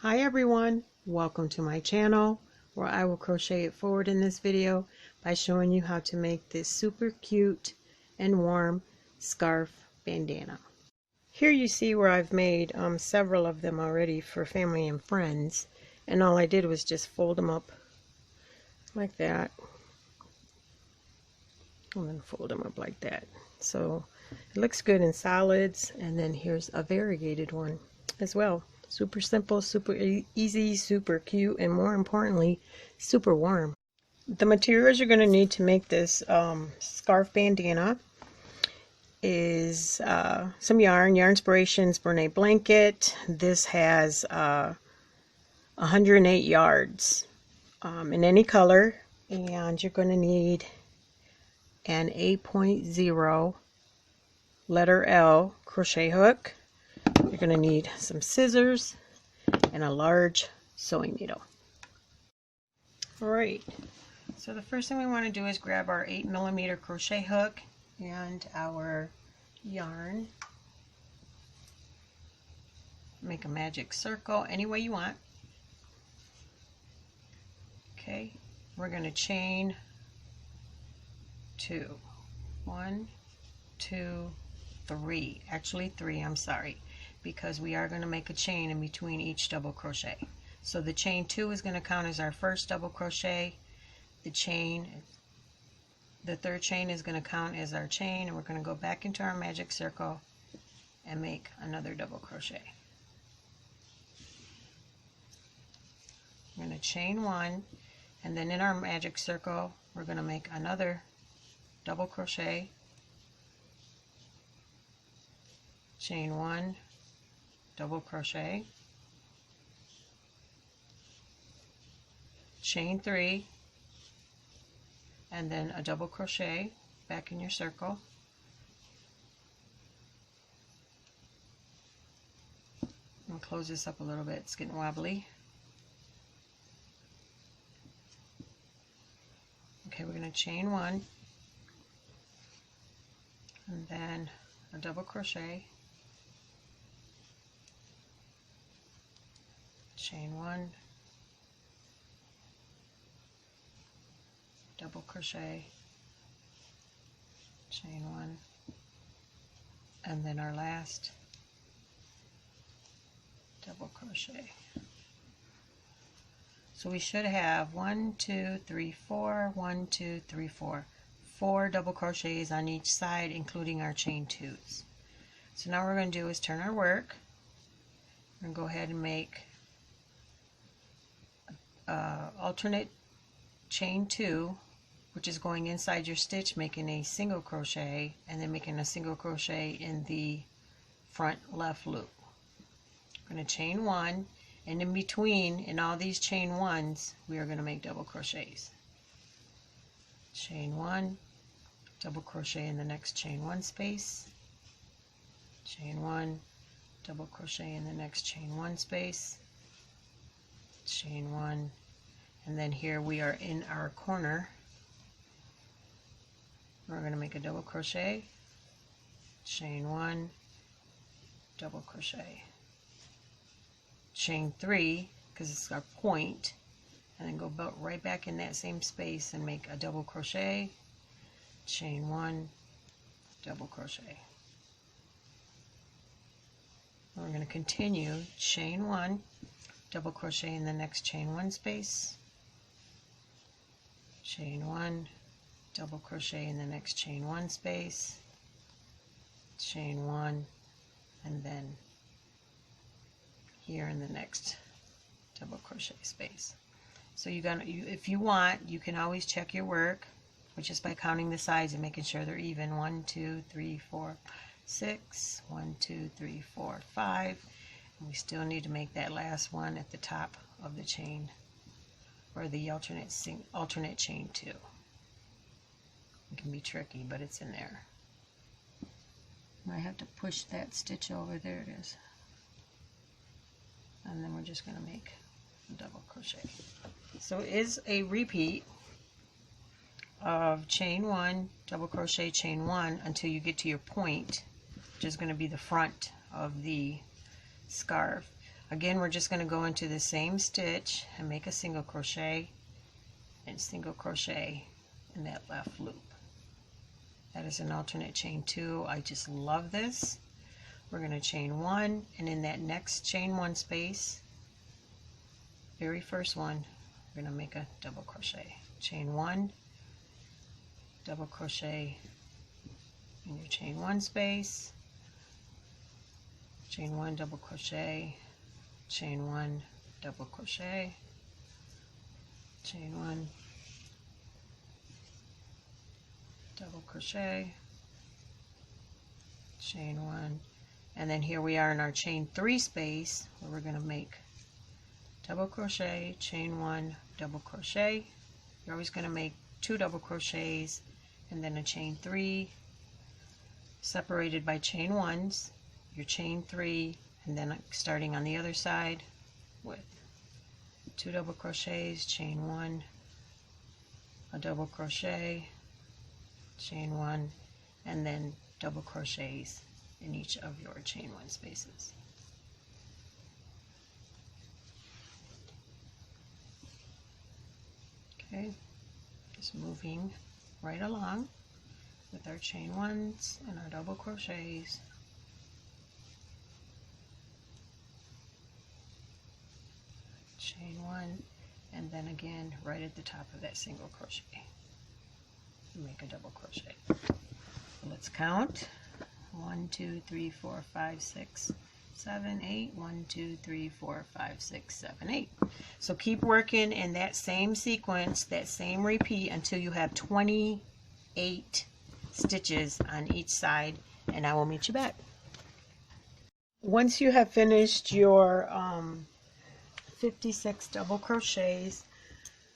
Hi everyone, welcome to my channel where I will crochet it forward in this video by showing you how to make this super cute and warm scarf bandana. Here you see where I've made several of them already for family and friends, and all I did was just fold them up like that and then fold them up like that. So it looks good in solids, and then here's a variegated one as well. Super simple, super easy, super cute, and more importantly, super warm. The materials you're going to need to make this scarf bandana is some yarn. Yarnspirations Bernay blanket. This has 108 yards in any color, and you're going to need an 8.0 letter L crochet hook. You're going to need some scissors and a large sewing needle. Alright, so the first thing we want to do is grab our 8mm crochet hook and our yarn. Make a magic circle any way you want. Okay, we're going to chain 2. 1, 2, 3. Actually 3, I'm sorry, because we are going to make a chain in between each double crochet. So the chain 2 is going to count as our first double crochet. The third chain is going to count as our chain, and we're going to go back into our magic circle and make another double crochet. We're going to chain 1, and then in our magic circle we're going to make another double crochet, chain 1, double crochet, chain 3, and then a double crochet back in your circle. I'll close this up a little bit, it's getting wobbly. Okay, we're going to chain 1 and then a double crochet, chain 1, double crochet, chain 1, and then our last double crochet. So we should have 1, 2, 3, 4, 1, 2, 3, 4. 4 double crochets on each side, including our chain 2s. So now what we're going to do is turn our work. We're going to go ahead and make alternate chain 2, which is going inside your stitch, making a single crochet, and then making a single crochet in the front left loop. We're going to chain 1, and in between, in all these chain 1s, we are going to make double crochets. Chain 1, double crochet in the next chain 1 space, chain 1, double crochet in the next chain 1 space, chain 1, and then here we are in our corner. We're going to make a double crochet, chain 1, double crochet, chain 3 because it's our point, and then go right back in that same space and make a double crochet, chain 1, double crochet. And we're going to continue chain 1, double crochet in the next chain 1 space, chain 1, double crochet in the next chain 1 space, chain 1, and then here in the next double crochet space. So if you want, you can always check your work, which is by counting the sides and making sure they're even. 1, 2, 3, 4, 6. 1, 2, 3, 4, 5. And we still need to make that last one at the top of the chain, or the alternate chain 2. It can be tricky, but it's in there. I have to push that stitch over. There it is. And then we're just going to make a double crochet. So it is a repeat of chain 1, double crochet, chain 1 until you get to your point, which is going to be the front of the scarf. Again, we're just going to go into the same stitch and make a single crochet and single crochet in that left loop. That is an alternate chain 2. I just love this. We're going to chain 1, and in that next chain 1 space, very first one, we're going to make a double crochet. Chain 1, double crochet in your chain 1 space, chain 1, double crochet, chain 1, double crochet, chain 1, double crochet, chain 1, and then here we are in our chain 3 space where we're going to make double crochet, chain 1, double crochet. You're always going to make 2 double crochets and then a chain 3 separated by chain 1s, your chain 3, and then starting on the other side with 2 double crochets, chain 1, a double crochet, chain 1, and then double crochets in each of your chain 1 spaces. Okay, just moving right along with our chain 1s and our double crochets. Chain 1, and then again right at the top of that single crochet, make a double crochet. Let's count. 1, 2, 3, 4, 5, 6, 7, 8. 1, 2, 3, 4, 5, 6, 7, 8. So keep working in that same sequence, that same repeat until you have 28 stitches on each side, and I will meet you back. Once you have finished your 56 double crochets,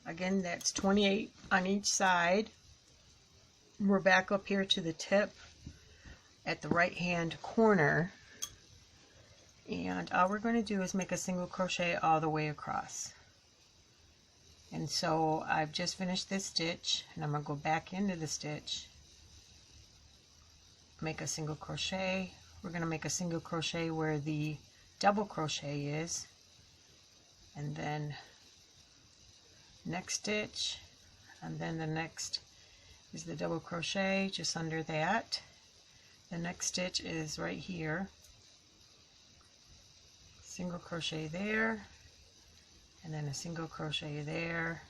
again that's 28 on each side, we're back up here to the tip at the right hand corner, and all we're going to do is make a single crochet all the way across. And so I've just finished this stitch, and I'm going to go back into the stitch, make a single crochet. We're going to make a single crochet where the double crochet is, and then next stitch, and then the next is the double crochet just under that. The next stitch is right here, single crochet there, and then a single crochet there,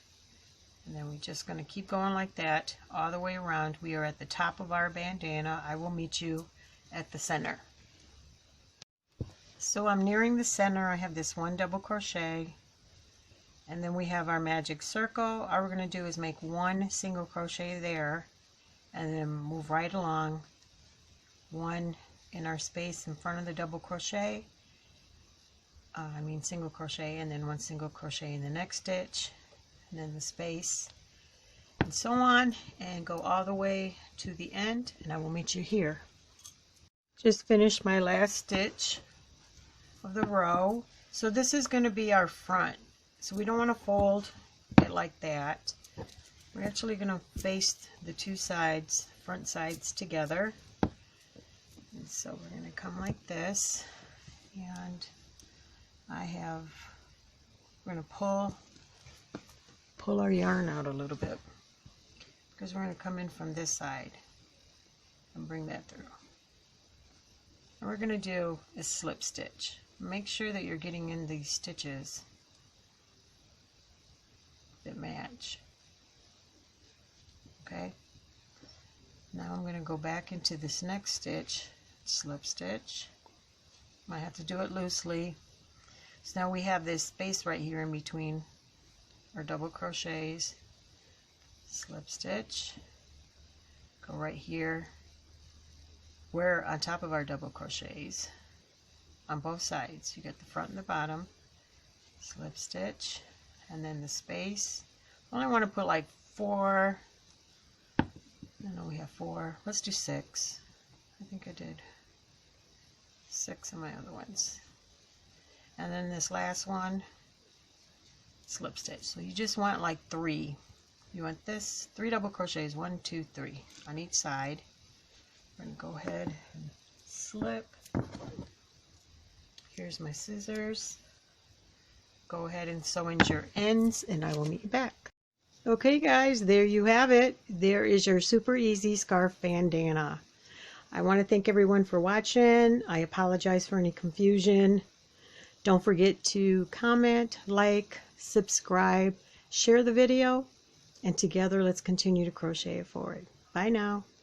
and then we're just going to keep going like that all the way around. We are at the top of our bandana. I will meet you at the center. So I'm nearing the center. I have this 1 double crochet, and then we have our magic circle. All we're going to do is make 1 single crochet there, and then move right along, 1 in our space in front of the double crochet, single crochet, and then 1 single crochet in the next stitch, and then the space, and so on, and go all the way to the end, and I will meet you here. Just finished my last stitch of the row. So this is going to be our front, so we don't want to fold it like that. We're actually going to face the 2 sides, front sides together, and so we're going to come like this, and we're going to pull our yarn out a little bit, because we're going to come in from this side and bring that through. And we're going to do a slip stitch. Make sure that you're getting in these stitches that match. Okay, now I'm going to go back into this next stitch, slip stitch. Might have to do it loosely. So now we have this space right here in between our double crochets, slip stitch, go right here. We're on top of our double crochets on both sides. You get the front and the bottom, slip stitch, and then the space. I only want to put like 4. I know we have 4. Let's do 6. I think I did 6 of my other ones. And then this last one, slip stitch. So you just want like 3. You want this 3 double crochets, 1, 2, 3 on each side. We're going to go ahead and slip. Here's my scissors. go ahead and sew in your ends and I will meet you back. Okay guys, there you have it. There is your super easy scarf bandana. I want to thank everyone for watching. I apologize for any confusion. Don't forget to comment, like, subscribe, share the video, and together let's continue to crochet it forward. Bye now.